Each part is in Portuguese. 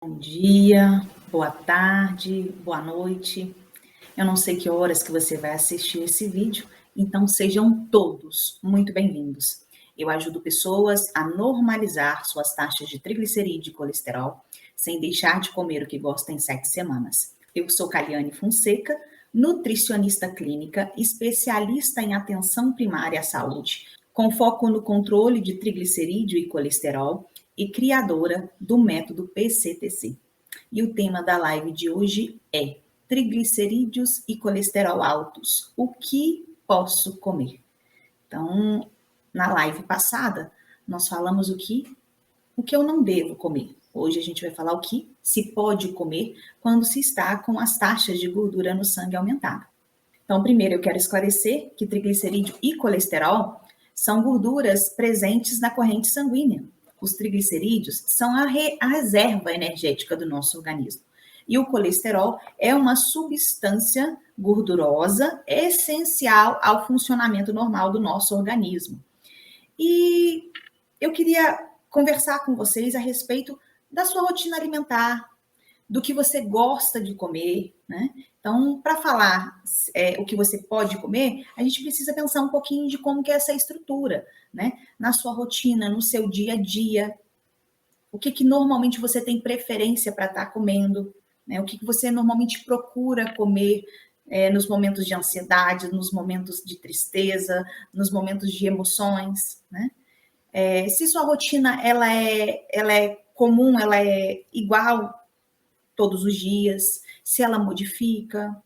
Bom dia, boa tarde, boa noite. Eu não sei que horas que você vai assistir esse vídeo, então sejam todos muito bem-vindos. Eu ajudo pessoas a normalizar suas taxas de triglicerídeo e colesterol, sem deixar de comer o que gosta em 7 semanas. Eu sou Caliane Fonseca, nutricionista clínica, especialista em atenção primária à saúde, com foco no controle de triglicerídeo e colesterol, e criadora do método PCTC. E o tema da live de hoje é triglicerídeos e colesterol altos. O que posso comer? Então, na live passada, nós falamos o que eu não devo comer. Hoje a gente vai falar o que se pode comer quando se está com as taxas de gordura no sangue aumentada. Então, primeiro eu quero esclarecer que triglicerídeo e colesterol são gorduras presentes na corrente sanguínea. Os triglicerídeos são a reserva energética do nosso organismo. E o colesterol é uma substância gordurosa essencial ao funcionamento normal do nosso organismo. E eu queria conversar com vocês a respeito da sua rotina alimentar, do que você gosta de comer, né? Então, para falar o que você pode comer, a gente precisa pensar um pouquinho de como que é essa estrutura, né? Na sua rotina, no seu dia a dia, o que normalmente você tem preferência para estar comendo, né? O que você normalmente procura comer nos momentos de ansiedade, nos momentos de tristeza, nos momentos de emoções, né? Se sua rotina ela é comum, ela é igual todos os dias, se ela modifica,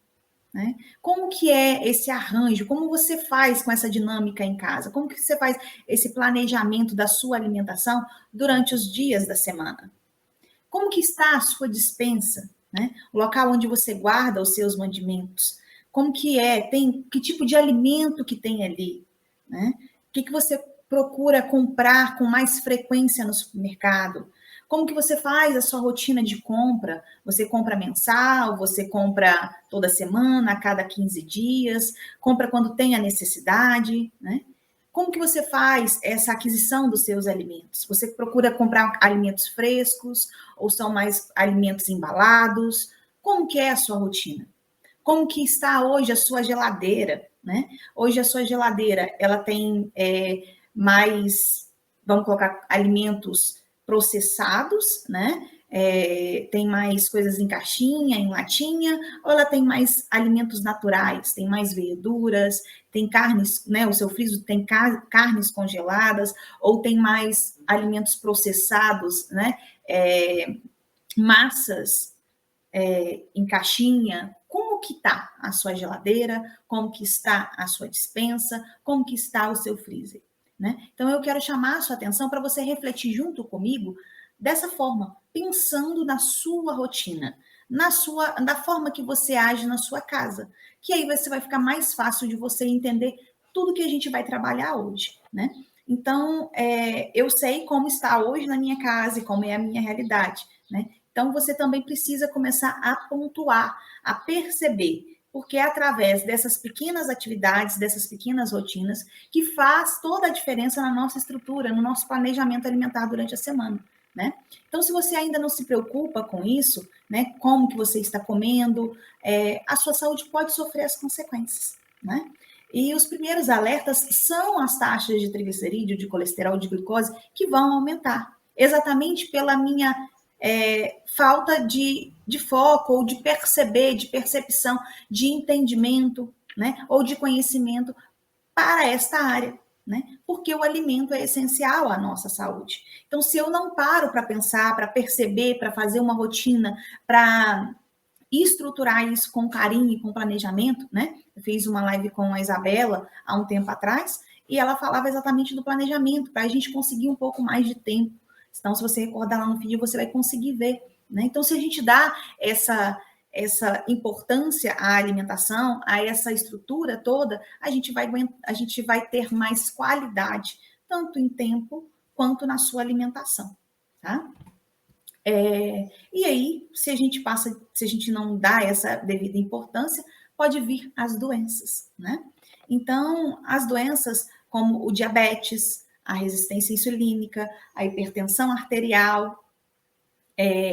né? Como que é esse arranjo? Como você faz com essa dinâmica em casa? Como que você faz esse planejamento da sua alimentação durante os dias da semana? Como que está a sua despensa, né? O local onde você guarda os seus mantimentos? Como que é? Que tipo de alimento que tem ali, né? O que você procura comprar com mais frequência no supermercado? Como que você faz a sua rotina de compra? Você compra mensal, você compra toda semana, a cada 15 dias, compra quando tem a necessidade, né? Como que você faz essa aquisição dos seus alimentos? Você procura comprar alimentos frescos ou são mais alimentos embalados? Como que é a sua rotina? Como que está hoje a sua geladeira, né? Hoje a sua geladeira, ela tem mais, vamos colocar, alimentos processados, né? Tem mais coisas em caixinha, em latinha, ou ela tem mais alimentos naturais, tem mais verduras, tem carnes, né? O seu friso tem carnes congeladas, ou tem mais alimentos processados, né? Massas em caixinha. Como que está a sua geladeira? Como que está a sua despensa? Como que está o seu freezer? Né? Então, eu quero chamar a sua atenção para você refletir junto comigo dessa forma, pensando na sua rotina, da forma que você age na sua casa, que aí você vai ficar mais fácil de você entender tudo que a gente vai trabalhar hoje, né? Então, eu sei como está hoje na minha casa e como é a minha realidade, né? Então, você também precisa começar a pontuar, a perceber, porque é através dessas pequenas atividades, dessas pequenas rotinas, que faz toda a diferença na nossa estrutura, no nosso planejamento alimentar durante a semana, né? Então, se você ainda não se preocupa com isso, né, como que você está comendo, a sua saúde pode sofrer as consequências, né? E os primeiros alertas são as taxas de triglicerídeo, de colesterol, de glicose, que vão aumentar, exatamente pela minha falta de foco, ou de perceber, de percepção, de entendimento, né? Ou de conhecimento para esta área, né? Porque o alimento é essencial à nossa saúde. Então, se eu não paro para pensar, para perceber, para fazer uma rotina, para estruturar isso com carinho e com planejamento, né? Eu fiz uma live com a Isabela há um tempo atrás e ela falava exatamente do planejamento, para a gente conseguir um pouco mais de tempo. Então, se você recordar lá no vídeo, você vai conseguir ver, né? Então, se a gente dá essa importância à alimentação, a essa estrutura toda, a gente vai ter mais qualidade, tanto em tempo quanto na sua alimentação, tá? E aí, se a gente não dá essa devida importância, pode vir as doenças, né? Então, as doenças como o diabetes, a resistência insulínica, a hipertensão arterial,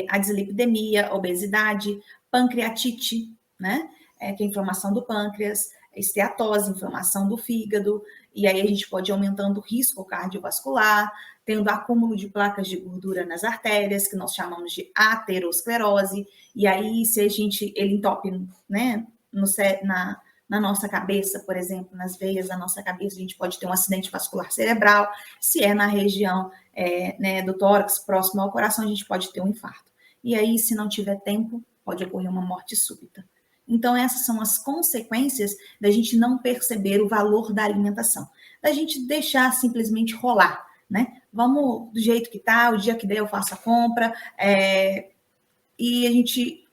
a dislipidemia, obesidade, pancreatite, né? Que é a inflamação do pâncreas, esteatose, inflamação do fígado, e aí a gente pode ir aumentando o risco cardiovascular, tendo acúmulo de placas de gordura nas artérias, que nós chamamos de aterosclerose, e aí se ele entope, né, na nossa cabeça, por exemplo, nas veias da nossa cabeça, a gente pode ter um acidente vascular cerebral. Se é na região né, do tórax, próximo ao coração, a gente pode ter um infarto. E aí, se não tiver tempo, pode ocorrer uma morte súbita. Então, essas são as consequências da gente não perceber o valor da alimentação, da gente deixar simplesmente rolar, né? Vamos do jeito que tá, o dia que der eu faço a compra, e a gente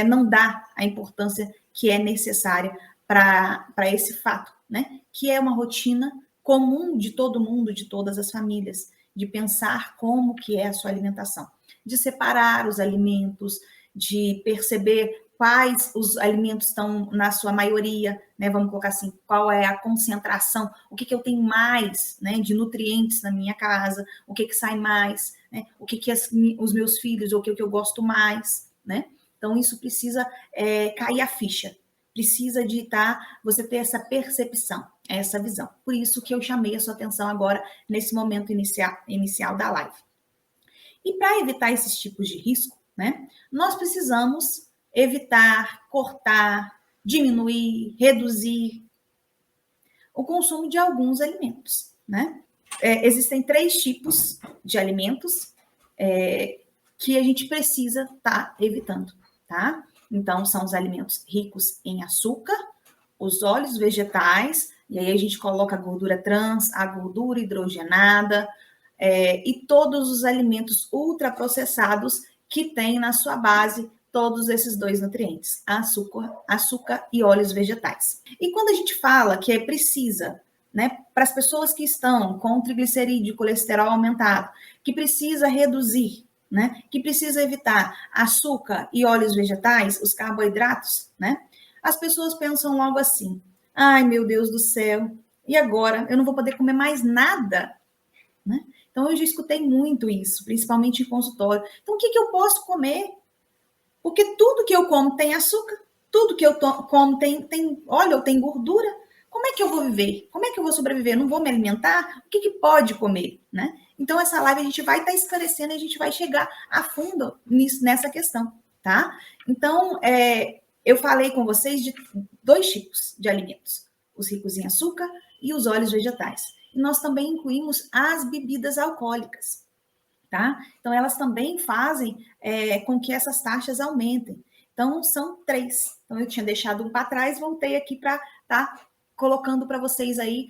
não dá a importância que é necessária para esse fato, né? Que é uma rotina comum de todo mundo, de todas as famílias, de pensar como que é a sua alimentação, de separar os alimentos, de perceber quais os alimentos estão na sua maioria, né? Vamos colocar assim, qual é a concentração, o que eu tenho mais, né, de nutrientes na minha casa, o que sai mais, né? O que os meus filhos, ou o que eu gosto mais, né? Então, isso precisa cair a ficha. Precisa de você ter essa percepção, essa visão. Por isso que eu chamei a sua atenção agora, nesse momento inicial da live. E para evitar esses tipos de risco, né, nós precisamos evitar, cortar, diminuir, reduzir o consumo de alguns alimentos, né? Existem 3 tipos de alimentos que a gente precisa estar evitando, tá? Então, são os alimentos ricos em açúcar, os óleos vegetais, e aí a gente coloca a gordura trans, a gordura hidrogenada, e todos os alimentos ultraprocessados que têm na sua base todos esses 2 nutrientes, açúcar e óleos vegetais. E quando a gente fala que precisa, né, para as pessoas que estão com triglicerídeo, colesterol aumentado, que precisa reduzir, né, que precisa evitar açúcar e óleos vegetais, os carboidratos, né, as pessoas pensam logo assim: ai, meu Deus do céu, e agora? Eu não vou poder comer mais nada, né? Então, eu já escutei muito isso, principalmente em consultório. Então, o que eu posso comer? Porque tudo que eu como tem açúcar, tudo que eu como tem óleo, tem gordura. Como é que eu vou viver? Como é que eu vou sobreviver? Não vou me alimentar? O que pode comer, né? Então, essa live a gente vai estar esclarecendo e a gente vai chegar a fundo nessa questão, tá? Então, eu falei com vocês de 2 tipos de alimentos: os ricos em açúcar e os óleos vegetais. E nós também incluímos as bebidas alcoólicas, tá? Então, elas também fazem com que essas taxas aumentem. Então, são 3. Então, eu tinha deixado um para trás, voltei aqui para estar colocando para vocês aí,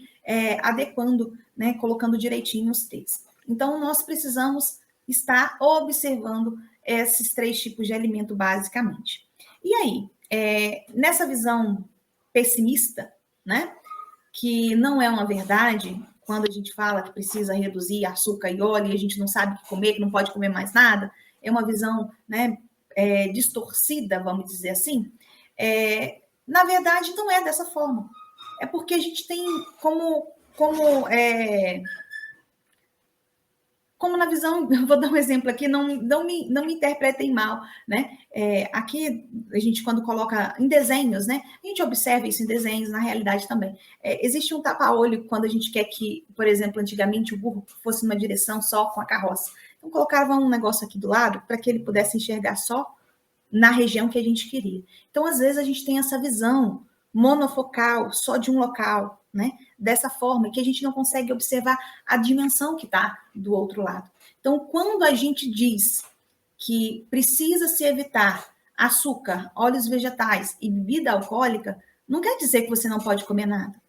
adequando, né, colocando direitinho os 3. Então, nós precisamos estar observando esses 3 tipos de alimento, basicamente. E aí, nessa visão pessimista, né, que não é uma verdade, quando a gente fala que precisa reduzir açúcar e óleo e a gente não sabe o que comer, que não pode comer mais nada, é uma visão, né, distorcida, vamos dizer assim. Na verdade, não é dessa forma. É porque a gente tem como na visão, vou dar um exemplo aqui, não me interpretem mal, né? Aqui, a gente, quando coloca em desenhos, né? A gente observa isso em desenhos, na realidade também. Existe um tapa-olho quando a gente quer que, por exemplo, antigamente o burro fosse numa direção só com a carroça. Então, colocava um negócio aqui do lado para que ele pudesse enxergar só na região que a gente queria. Então, às vezes, a gente tem essa visão monofocal, só de um local, né? Dessa forma, que a gente não consegue observar a dimensão que está do outro lado. Então, quando a gente diz que precisa se evitar açúcar, óleos vegetais e bebida alcoólica, não quer dizer que você não pode comer nada.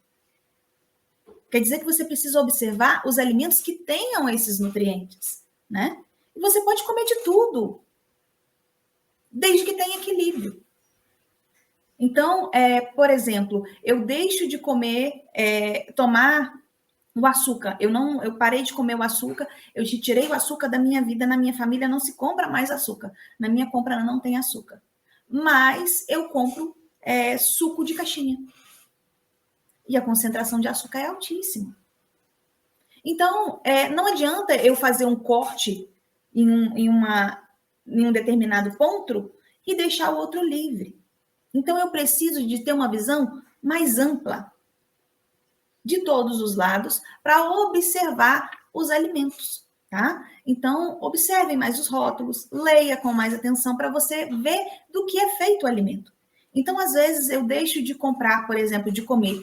Quer dizer que você precisa observar os alimentos que tenham esses nutrientes, né? E você pode comer de tudo, desde que tenha equilíbrio. Então, por exemplo, eu deixo de comer, tomar o açúcar. Eu parei de comer o açúcar, eu tirei o açúcar da minha vida, na minha família não se compra mais açúcar. Na minha compra não tem açúcar. Mas eu compro suco de caixinha. E a concentração de açúcar é altíssima. Então, não adianta eu fazer um corte em uma em um determinado ponto e deixar o outro livre. Então, eu preciso de ter uma visão mais ampla de todos os lados para observar os alimentos, tá? Então, observem mais os rótulos, leia com mais atenção para você ver do que é feito o alimento. Então, às vezes, eu deixo de comprar, por exemplo, de comer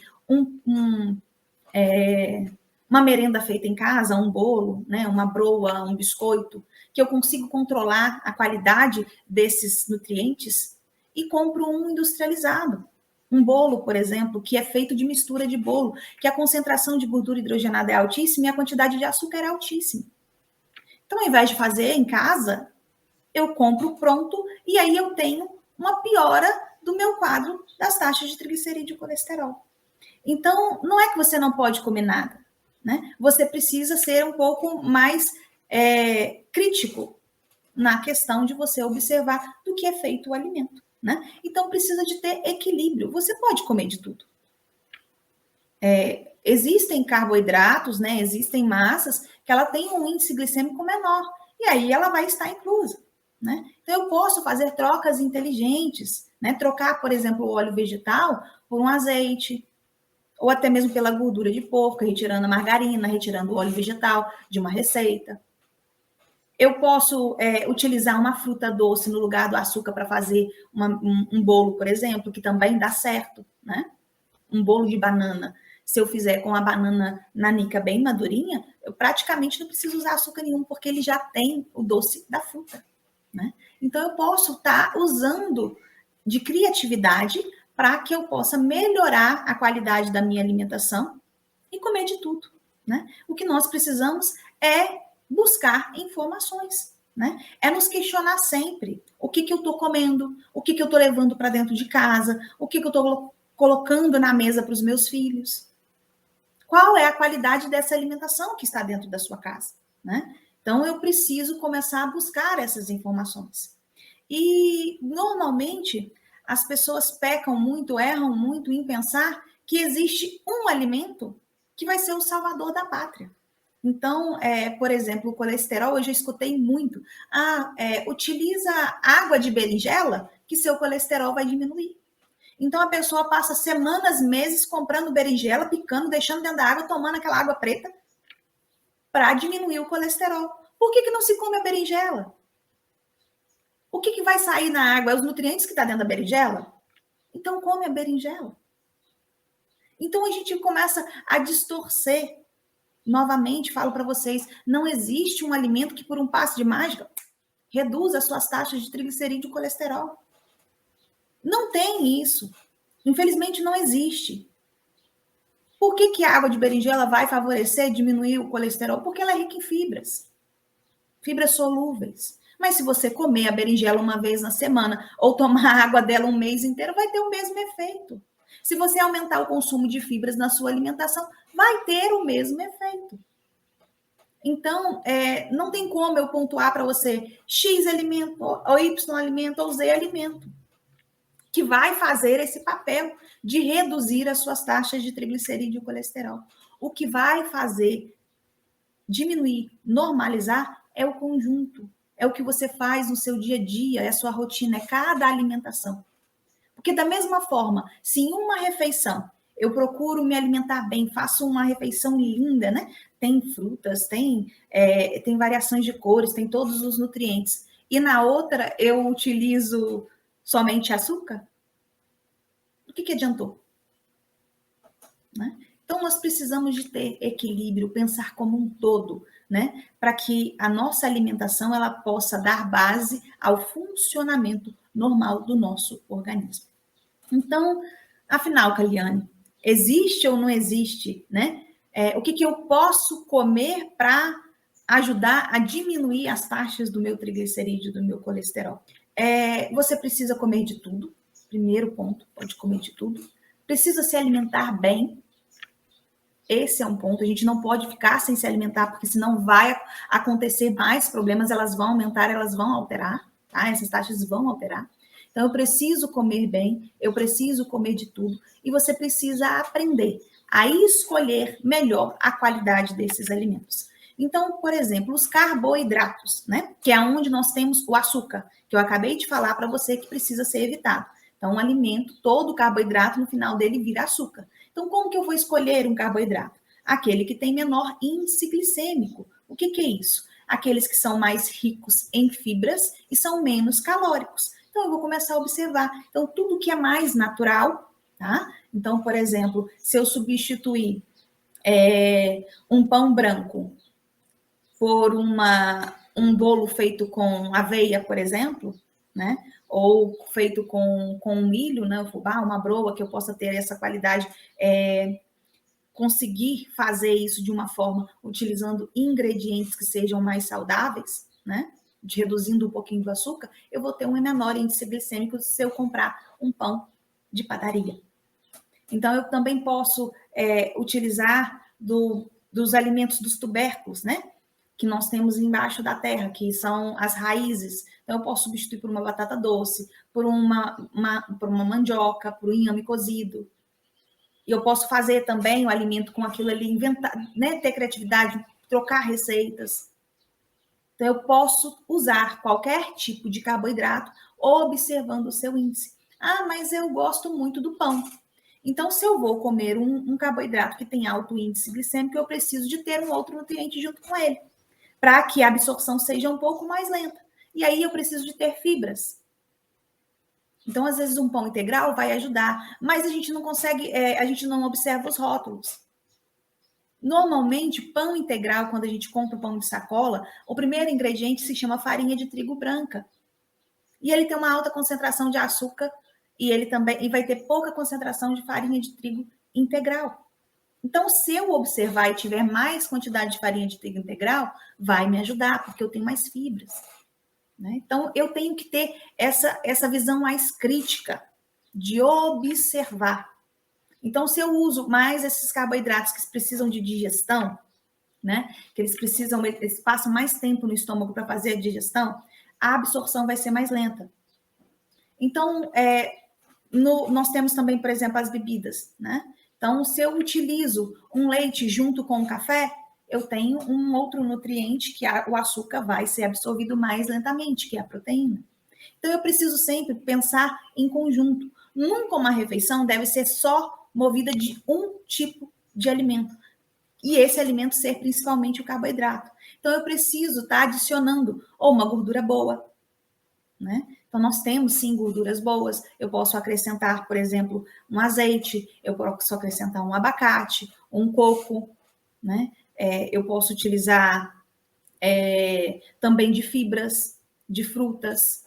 uma merenda feita em casa, um bolo, né, uma broa, um biscoito, que eu consigo controlar a qualidade desses nutrientes e compro um industrializado. Um bolo, por exemplo, que é feito de mistura de bolo, que a concentração de gordura hidrogenada é altíssima e a quantidade de açúcar é altíssima. Então, ao invés de fazer em casa, eu compro pronto e aí eu tenho uma piora do meu quadro das taxas de triglicerídeo e colesterol. Então, não é que você não pode comer nada, né? Você precisa ser um pouco mais crítico na questão de você observar do que é feito o alimento, né? Então, precisa de ter equilíbrio. Você pode comer de tudo. Existem carboidratos, né? Existem massas que ela tem um índice glicêmico menor e aí ela vai estar inclusa, né? Então, eu posso fazer trocas inteligentes, né? Trocar, por exemplo, o óleo vegetal por um azeite, ou até mesmo pela gordura de porco, retirando a margarina, retirando o óleo vegetal de uma receita. Eu posso utilizar uma fruta doce no lugar do açúcar para fazer um bolo, por exemplo, que também dá certo, né? Um bolo de banana. Se eu fizer com a banana nanica bem madurinha, eu praticamente não preciso usar açúcar nenhum, porque ele já tem o doce da fruta, né? Então, eu posso estar usando de criatividade para que eu possa melhorar a qualidade da minha alimentação e comer de tudo, né? O que nós precisamos é buscar informações, né? É nos questionar sempre o que eu estou comendo, o que eu estou levando para dentro de casa, o que eu estou colocando na mesa para os meus filhos. Qual é a qualidade dessa alimentação que está dentro da sua casa, né? Então, eu preciso começar a buscar essas informações. E, normalmente, as pessoas pecam muito, erram muito em pensar que existe um alimento que vai ser o salvador da pátria. Então, por exemplo, o colesterol, eu já escutei muito. Utiliza água de berinjela que seu colesterol vai diminuir. Então, a pessoa passa semanas, meses comprando berinjela, picando, deixando dentro da água, tomando aquela água preta para diminuir o colesterol. Por que não se come a berinjela? O que vai sair na água? É os nutrientes que estão dentro da berinjela? Então, come a berinjela. Então, a gente começa a distorcer. Novamente, falo para vocês, não existe um alimento que, por um passe de mágica, reduza as suas taxas de triglicerídeo e colesterol. Não tem isso. Infelizmente, não existe. Por que a água de berinjela vai favorecer, diminuir o colesterol? Porque ela é rica em fibras. Fibras solúveis. Mas se você comer a berinjela uma vez na semana ou tomar a água dela um mês inteiro, vai ter o mesmo efeito. Se você aumentar o consumo de fibras na sua alimentação, vai ter o mesmo efeito. Então, não tem como eu pontuar para você X alimento, ou Y alimento, ou Z alimento, que vai fazer esse papel de reduzir as suas taxas de triglicerídeo e colesterol. O que vai fazer diminuir, normalizar, é o conjunto. É o que você faz no seu dia a dia, é a sua rotina, é cada alimentação. Porque da mesma forma, se em uma refeição eu procuro me alimentar bem, faço uma refeição linda, né? Tem frutas, tem variações de cores, tem todos os nutrientes. E na outra eu utilizo somente açúcar, o que adiantou? Né? Então, nós precisamos de ter equilíbrio, pensar como um todo, né? Para que a nossa alimentação ela possa dar base ao funcionamento normal do nosso organismo. Então, afinal, Caliane, existe ou não existe, né? O que eu posso comer para ajudar a diminuir as taxas do meu triglicerídeo, do meu colesterol? Você precisa comer de tudo, primeiro ponto, pode comer de tudo. Precisa se alimentar bem. Esse é um ponto, a gente não pode ficar sem se alimentar, porque senão vai acontecer mais problemas, elas vão aumentar, elas vão alterar, tá? Essas taxas vão alterar. Então, eu preciso comer bem, eu preciso comer de tudo, e você precisa aprender a escolher melhor a qualidade desses alimentos. Então, por exemplo, os carboidratos, né? Que é onde nós temos o açúcar, que eu acabei de falar para você que precisa ser evitado. Então, um alimento, todo carboidrato, no final dele vira açúcar. Então, como que eu vou escolher um carboidrato? Aquele que tem menor índice glicêmico. O que é isso? Aqueles que são mais ricos em fibras e são menos calóricos. Então, eu vou começar a observar. Então, tudo que é mais natural, tá? Então, por exemplo, se eu substituir um pão branco por um bolo feito com aveia, por exemplo, né? Ou feito com milho, né? O fubá, uma broa, que eu possa ter essa qualidade, conseguir fazer isso de uma forma utilizando ingredientes que sejam mais saudáveis, né? Reduzindo um pouquinho do açúcar, eu vou ter um menor índice glicêmico se eu comprar um pão de padaria. Então, eu também posso utilizar dos alimentos dos tubérculos, né? Que nós temos embaixo da terra, que são as raízes. Então, eu posso substituir por uma batata doce, por uma mandioca, por um inhame cozido. E eu posso fazer também o alimento com aquilo ali, inventar, né? Ter criatividade, trocar receitas. Então, eu posso usar qualquer tipo de carboidrato observando o seu índice. Ah, mas eu gosto muito do pão. Então, se eu vou comer um carboidrato que tem alto índice glicêmico, eu preciso de ter um outro nutriente junto com ele, para que a absorção seja um pouco mais lenta. E aí eu preciso de ter fibras. Então, às vezes, um pão integral vai ajudar, mas a gente não consegue, a gente não observa os rótulos. Normalmente, pão integral, quando a gente compra o pão de sacola, o primeiro ingrediente se chama farinha de trigo branca. E ele tem uma alta concentração de açúcar e ele também vai ter pouca concentração de farinha de trigo integral. Então, se eu observar e tiver mais quantidade de farinha de trigo integral, vai me ajudar, porque eu tenho mais fibras. Né? Então, eu tenho que ter essa visão mais crítica de observar. Então, se eu uso mais esses carboidratos que precisam de digestão, né? Que eles passam mais tempo no estômago para fazer a digestão, a absorção vai ser mais lenta. Então, nós temos também, por exemplo, as bebidas, né? Então, se eu utilizo um leite junto com o café, eu tenho um outro nutriente que o açúcar vai ser absorvido mais lentamente, que é a proteína. Então, eu preciso sempre pensar em conjunto. Nunca uma refeição deve ser só movida de um tipo de alimento. E esse alimento ser principalmente o carboidrato. Então, eu preciso estar adicionando ou uma gordura boa, né? Então, nós temos, sim, gorduras boas. Eu posso acrescentar, por exemplo, um azeite, eu posso acrescentar um abacate, um coco, né? Eu posso utilizar também de fibras, de frutas.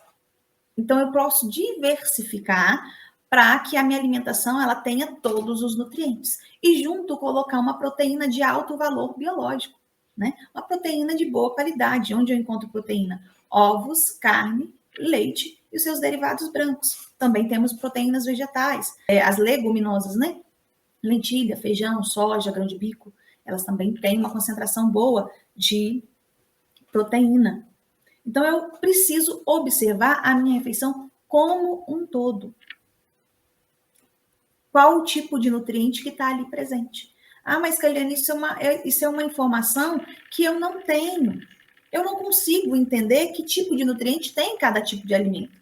Então, eu posso diversificar para que a minha alimentação ela tenha todos os nutrientes. E junto colocar uma proteína de alto valor biológico, né? Uma proteína de boa qualidade. Onde eu encontro proteína? Ovos, carne, leite e os seus derivados brancos. Também temos proteínas vegetais, as leguminosas, né? Lentilha, feijão, soja, grão de bico, elas também têm uma concentração boa de proteína. Então, eu preciso observar a minha refeição como um todo. Qual o tipo de nutriente que está ali presente? Ah, mas, Kaliane, isso é uma informação que eu não tenho. Eu não consigo entender que tipo de nutriente tem em cada tipo de alimento.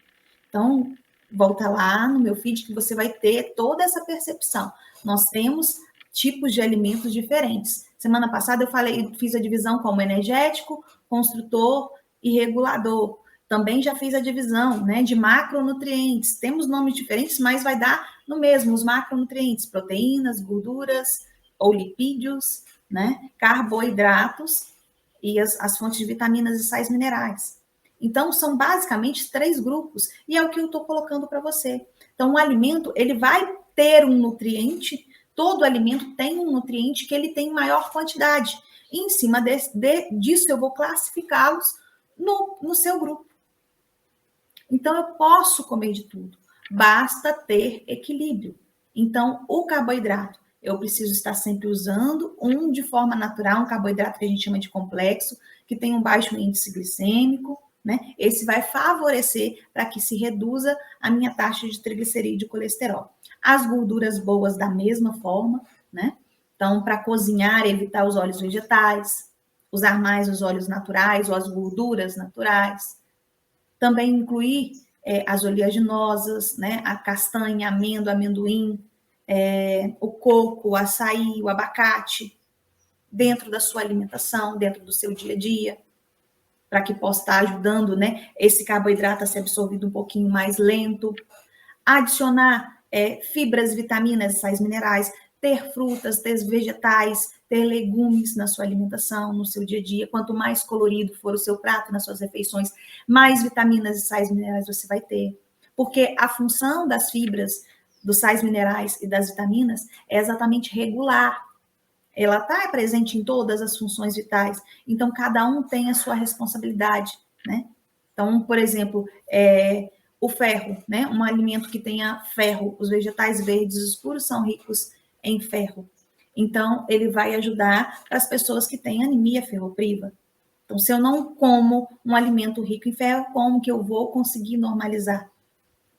Então, volta lá no meu feed que você vai ter toda essa percepção. Nós temos tipos de alimentos diferentes. Semana passada eu fiz a divisão como energético, construtor e regulador. Também já fiz a divisão, né, de macronutrientes. Temos nomes diferentes, mas vai dar no mesmo, os macronutrientes, proteínas, gorduras ou lipídios, né, carboidratos e as fontes de vitaminas e sais minerais. Então, são basicamente 3 grupos, e é o que eu estou colocando para você. Então, o alimento, ele vai ter um nutriente, todo alimento tem um nutriente que ele tem maior quantidade. E em cima disso, eu vou classificá-los no seu grupo. Então, eu posso comer de tudo, basta ter equilíbrio. Então, o carboidrato, eu preciso estar sempre usando um de forma natural, um carboidrato que a gente chama de complexo, que tem um baixo índice glicêmico, né? Esse vai favorecer para que se reduza a minha taxa de triglicerídeo e colesterol. As gorduras boas da mesma forma, né? Então, para cozinhar, evitar os óleos vegetais, usar mais os óleos naturais ou as gorduras naturais. Também incluir as oleaginosas, né? A castanha, amêndoa, amendoim, o coco, o açaí, o abacate, dentro da sua alimentação, dentro do seu dia a dia, para que possa estar ajudando, né, esse carboidrato a ser absorvido um pouquinho mais lento. Adicionar fibras, vitaminas, sais minerais, ter frutas, ter vegetais, ter legumes na sua alimentação, no seu dia a dia. Quanto mais colorido for o seu prato nas suas refeições, mais vitaminas e sais minerais você vai ter. Porque a função das fibras, dos sais minerais e das vitaminas é exatamente regular. Ela está presente em todas as funções vitais. Então, cada um tem a sua responsabilidade, né? Então, por exemplo, o ferro, né? Um alimento que tenha ferro. Os vegetais verdes escuros são ricos em ferro. Então, ele vai ajudar para as pessoas que têm anemia ferropriva. Então, se eu não como um alimento rico em ferro, como que eu vou conseguir normalizar?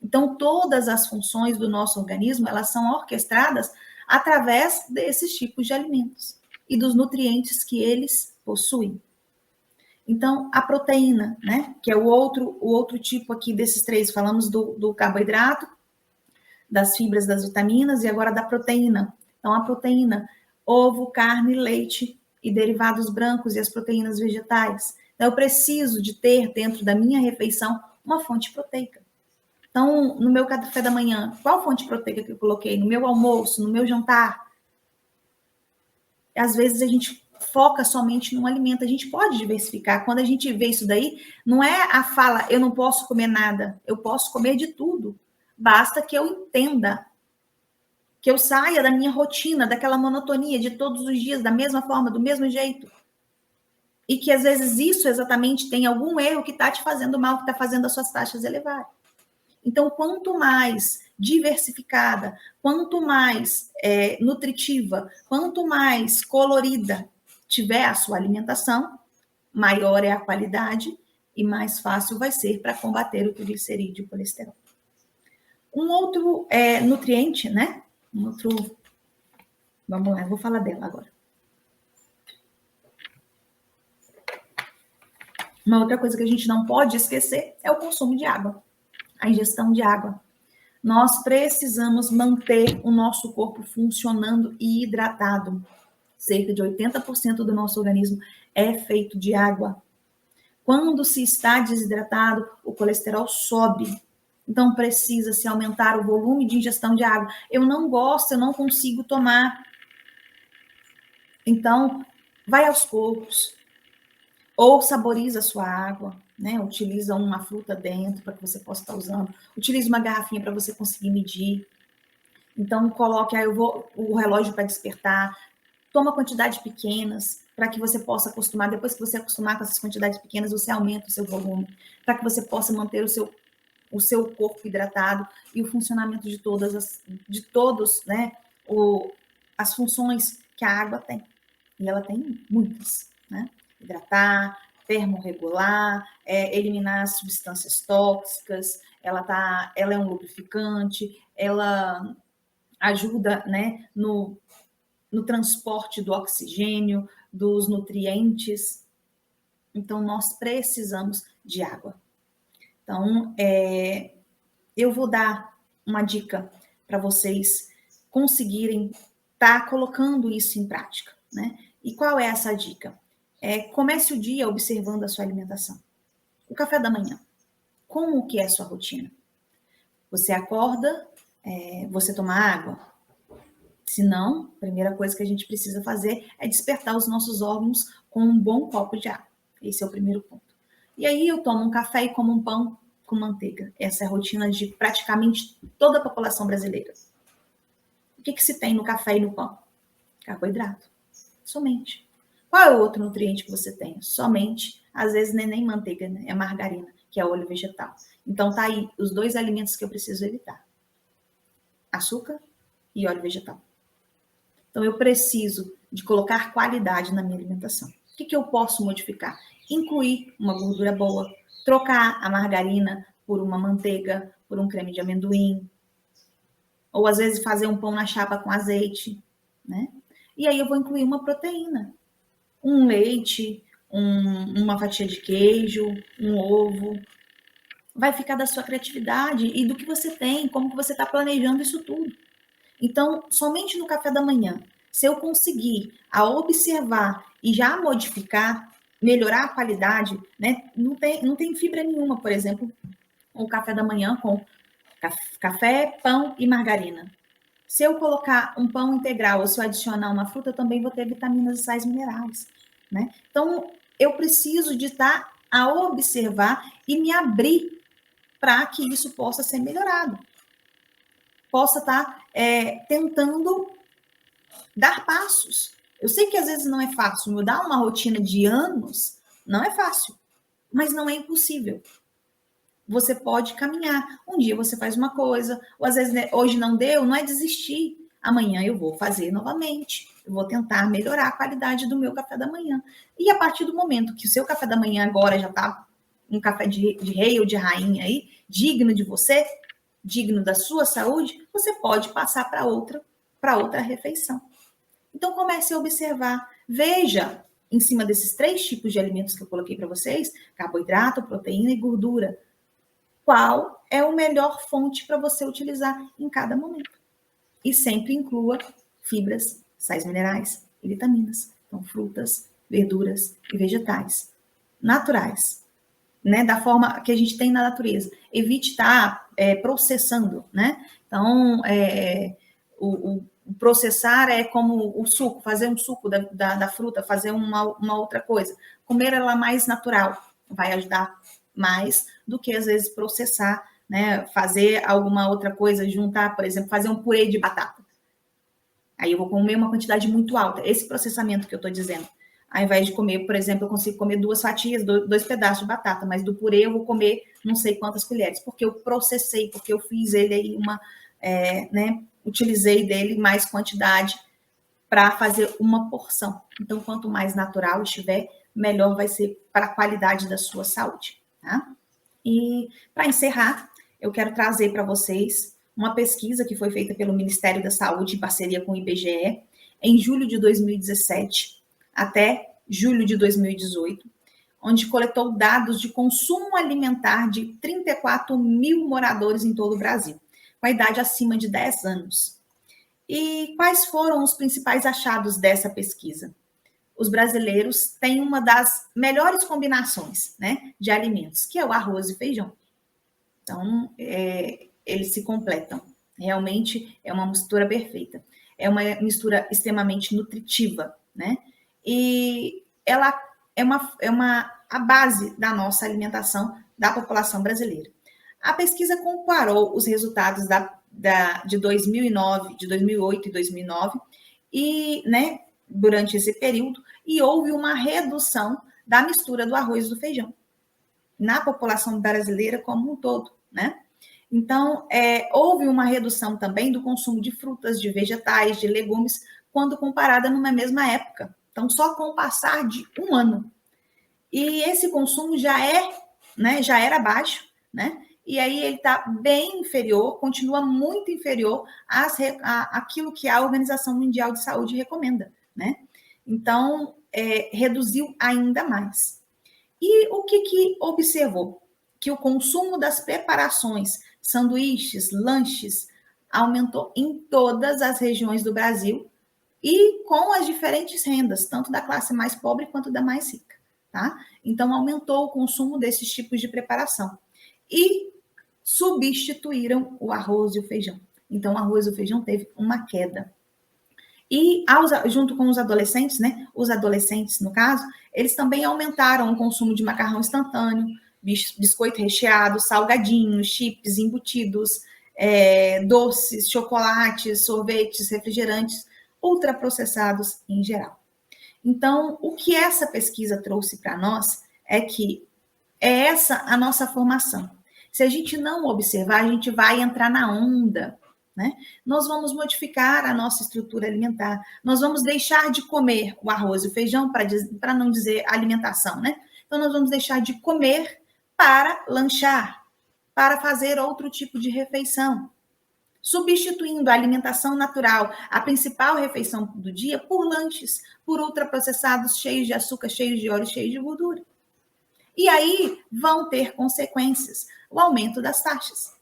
Então, todas as funções do nosso organismo, elas são orquestradas através desses tipos de alimentos e dos nutrientes que eles possuem. Então, a proteína, né, que é o outro tipo aqui desses três, falamos do carboidrato, das fibras, das vitaminas e agora da proteína. Então, a proteína, ovo, carne, leite e derivados brancos e as proteínas vegetais. Então, eu preciso de ter dentro da minha refeição uma fonte proteica. Então, no meu café da manhã, qual fonte proteica que eu coloquei? No meu almoço, no meu jantar? Às vezes a gente foca somente num alimento, a gente pode diversificar. Quando a gente vê isso daí, não é a fala, eu não posso comer nada, eu posso comer de tudo. Basta que eu entenda, que eu saia da minha rotina, daquela monotonia de todos os dias, da mesma forma, do mesmo jeito. E que às vezes isso exatamente tem algum erro que está te fazendo mal, que está fazendo as suas taxas elevarem. Então, quanto mais diversificada, quanto mais nutritiva, quanto mais colorida tiver a sua alimentação, maior é a qualidade e mais fácil vai ser para combater o triglicerídeo e o colesterol. Um outro nutriente, né? Vamos lá, eu vou falar dela agora. Uma outra coisa que a gente não pode esquecer é o consumo de água, a ingestão de água. Nós precisamos manter o nosso corpo funcionando e hidratado. Cerca de 80% do nosso organismo é feito de água. Quando se está desidratado, o colesterol sobe. Então, precisa-se aumentar o volume de ingestão de água. Eu não gosto, eu não consigo tomar. Então, vai aos poucos. Ou saboriza a sua água, né? Utiliza uma fruta dentro para que você possa estar usando. Utilize uma garrafinha para você conseguir medir. Então, coloque o relógio para despertar. Toma quantidades pequenas para que você possa acostumar. Depois que você acostumar com essas quantidades pequenas, você aumenta o seu volume para que você possa manter o seu corpo hidratado e o funcionamento de todos, né? As funções que a água tem. E ela tem muitas, né? Hidratar, termorregular, eliminar as substâncias tóxicas, ela é um lubrificante, ela ajuda, né, no transporte do oxigênio, dos nutrientes. Então, nós precisamos de água. Então, eu vou dar uma dica para vocês conseguirem estar colocando isso em prática, né? E qual é essa dica? Comece o dia observando a sua alimentação. O café da manhã. Como que é a sua rotina? Você acorda, você toma água? Se não, a primeira coisa que a gente precisa fazer é despertar os nossos órgãos com um bom copo de água. Esse é o primeiro ponto. E aí eu tomo um café e como um pão com manteiga. Essa é a rotina de praticamente toda a população brasileira. O que se tem no café e no pão? Carboidrato. Somente. Qual é o outro nutriente que você tem? Somente, às vezes nem manteiga, né? É margarina, que é óleo vegetal. Então tá aí os dois alimentos que eu preciso evitar. Açúcar e óleo vegetal. Então eu preciso de colocar qualidade na minha alimentação. O que eu posso modificar? Incluir uma gordura boa, trocar a margarina por uma manteiga, por um creme de amendoim, ou às vezes fazer um pão na chapa com azeite, né? E aí eu vou incluir uma proteína. um leite, uma fatia de queijo, um ovo. Vai ficar da sua criatividade e do que você tem, como que você está planejando isso tudo. Então, somente no café da manhã, se eu conseguir a observar e já modificar, melhorar a qualidade, né? Não tem fibra nenhuma, por exemplo, o café da manhã com café, pão e margarina. Se eu colocar um pão integral ou se eu adicionar uma fruta, eu também vou ter vitaminas e sais minerais, né? Então, eu preciso de estar a observar e me abrir para que isso possa ser melhorado. Possa estar tentando dar passos. Eu sei que às vezes não é fácil, mudar uma rotina de anos não é fácil, mas não é impossível. Você pode caminhar. Um dia você faz uma coisa, ou às vezes hoje não deu, não é desistir. Amanhã eu vou fazer novamente. Eu vou tentar melhorar a qualidade do meu café da manhã. E a partir do momento que o seu café da manhã agora já está um café de rei ou de rainha aí, digno de você, digno da sua saúde, você pode passar para outra refeição. Então comece a observar, veja em cima desses 3 tipos de alimentos que eu coloquei para vocês, carboidrato, proteína e gordura, qual é o melhor fonte para você utilizar em cada momento. E sempre inclua fibras, sais minerais e vitaminas. Então, frutas, verduras e vegetais naturais, né? Da forma que a gente tem na natureza. Evite estar processando, né? Então, o processar é como o suco, fazer um suco da fruta, fazer uma outra coisa. Comer ela mais natural vai ajudar mais do que, às vezes, processar, né? Fazer alguma outra coisa, juntar, por exemplo, fazer um purê de batata. Aí eu vou comer uma quantidade muito alta. Esse processamento que eu estou dizendo. Ao invés de comer, por exemplo, eu consigo comer 2 fatias, 2 pedaços de batata, mas do purê eu vou comer não sei quantas colheres, porque eu processei, porque eu fiz ele aí né? Utilizei dele mais quantidade para fazer uma porção. Então, quanto mais natural estiver, melhor vai ser para a qualidade da sua saúde, tá? E para encerrar, eu quero trazer para vocês uma pesquisa que foi feita pelo Ministério da Saúde em parceria com o IBGE em julho de 2017 até julho de 2018, onde coletou dados de consumo alimentar de 34 mil moradores em todo o Brasil, com a idade acima de 10 anos. E quais foram os principais achados dessa pesquisa? Os brasileiros têm uma das melhores combinações, né, de alimentos, que é o arroz e feijão. Então, eles se completam. Realmente é uma mistura perfeita. É uma mistura extremamente nutritiva, né? E ela é a base da nossa alimentação da população brasileira. A pesquisa comparou os resultados de 2009, de 2008 e 2009, e, né, durante esse período, e houve uma redução da mistura do arroz e do feijão na população brasileira como um todo, né? Então, houve uma redução também do consumo de frutas, de vegetais, de legumes, quando comparada numa mesma época. Então, só com o passar de um ano. E esse consumo já era baixo, né? E aí ele está bem inferior, continua muito inferior àquilo que a Organização Mundial de Saúde recomenda, né? Então, reduziu ainda mais. E o que observou? Que o consumo das preparações, sanduíches, lanches, aumentou em todas as regiões do Brasil e com as diferentes rendas, tanto da classe mais pobre quanto da mais rica, tá? Então, aumentou o consumo desses tipos de preparação. E substituíram o arroz e o feijão. Então, o arroz e o feijão teve uma queda. E junto com os adolescentes, né? Os adolescentes, no caso, eles também aumentaram o consumo de macarrão instantâneo, biscoito recheado, salgadinhos, chips, embutidos, doces, chocolates, sorvetes, refrigerantes, ultraprocessados em geral. Então, o que essa pesquisa trouxe para nós é que é essa a nossa formação. Se a gente não observar, a gente vai entrar na onda, né? Nós vamos modificar a nossa estrutura alimentar, nós vamos deixar de comer o arroz e o feijão, para não dizer alimentação, né? Então, nós vamos deixar de comer para lanchar, para fazer outro tipo de refeição. substituindo a alimentação natural, a principal refeição do dia, por lanches, por ultraprocessados cheios de açúcar, cheios de óleo, cheios de gordura. E aí vão ter consequências, o aumento das taxas.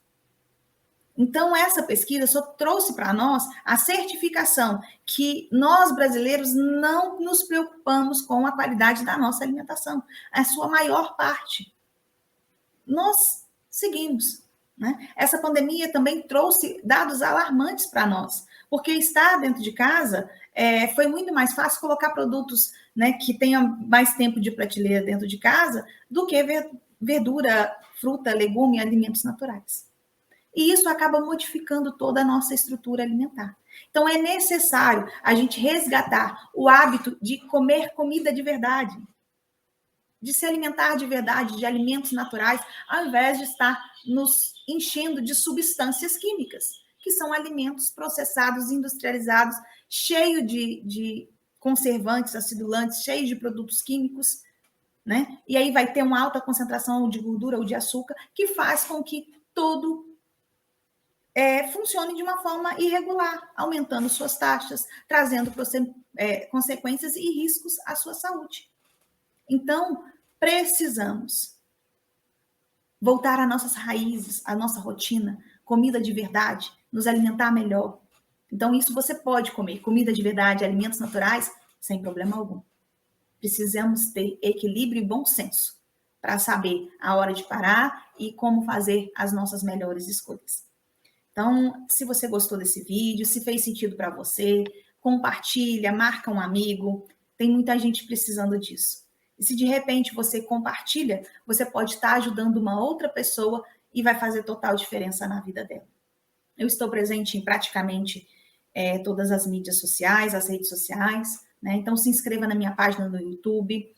Então, essa pesquisa só trouxe para nós a certificação que nós, brasileiros, não nos preocupamos com a qualidade da nossa alimentação, a sua maior parte. Nós seguimos. Né? Essa pandemia também trouxe dados alarmantes para nós, porque estar dentro de casa foi muito mais fácil colocar produtos, né, que tenham mais tempo de prateleira dentro de casa do que verdura, fruta, legume, alimentos naturais. E isso acaba modificando toda a nossa estrutura alimentar. Então, é necessário a gente resgatar o hábito de comer comida de verdade, de se alimentar de verdade, de alimentos naturais, ao invés de estar nos enchendo de substâncias químicas, que são alimentos processados, industrializados, cheios de conservantes, acidulantes, cheios de produtos químicos, né? E aí vai ter uma alta concentração de gordura ou de açúcar, que faz com que tudo funcione de uma forma irregular, aumentando suas taxas, trazendo consequências e riscos à sua saúde. Então, precisamos voltar às nossas raízes, à nossa rotina, comida de verdade, nos alimentar melhor. Então, isso você pode comer, comida de verdade, alimentos naturais, sem problema algum. Precisamos ter equilíbrio e bom senso para saber a hora de parar e como fazer as nossas melhores escolhas. Então, se você gostou desse vídeo, se fez sentido para você, compartilha, marca um amigo. Tem muita gente precisando disso. E se de repente você compartilha, você pode estar ajudando uma outra pessoa e vai fazer total diferença na vida dela. Eu estou presente em praticamente todas as mídias sociais, as redes sociais, né? Então se inscreva na minha página no YouTube,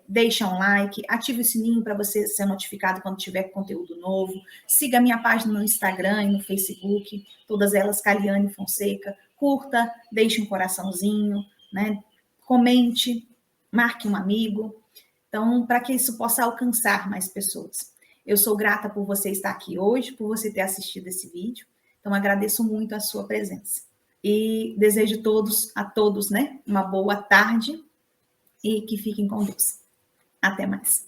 deixa um like, ative o sininho para você ser notificado quando tiver conteúdo novo, siga a minha página no Instagram e no Facebook, todas elas Caliane Fonseca, curta, deixe um coraçãozinho, né? Comente, marque um amigo, então para que isso possa alcançar mais pessoas. Eu sou grata por você estar aqui hoje, por você ter assistido esse vídeo, então agradeço muito a sua presença. E desejo a todos, né, uma boa tarde, e que fiquem com Deus. Até mais.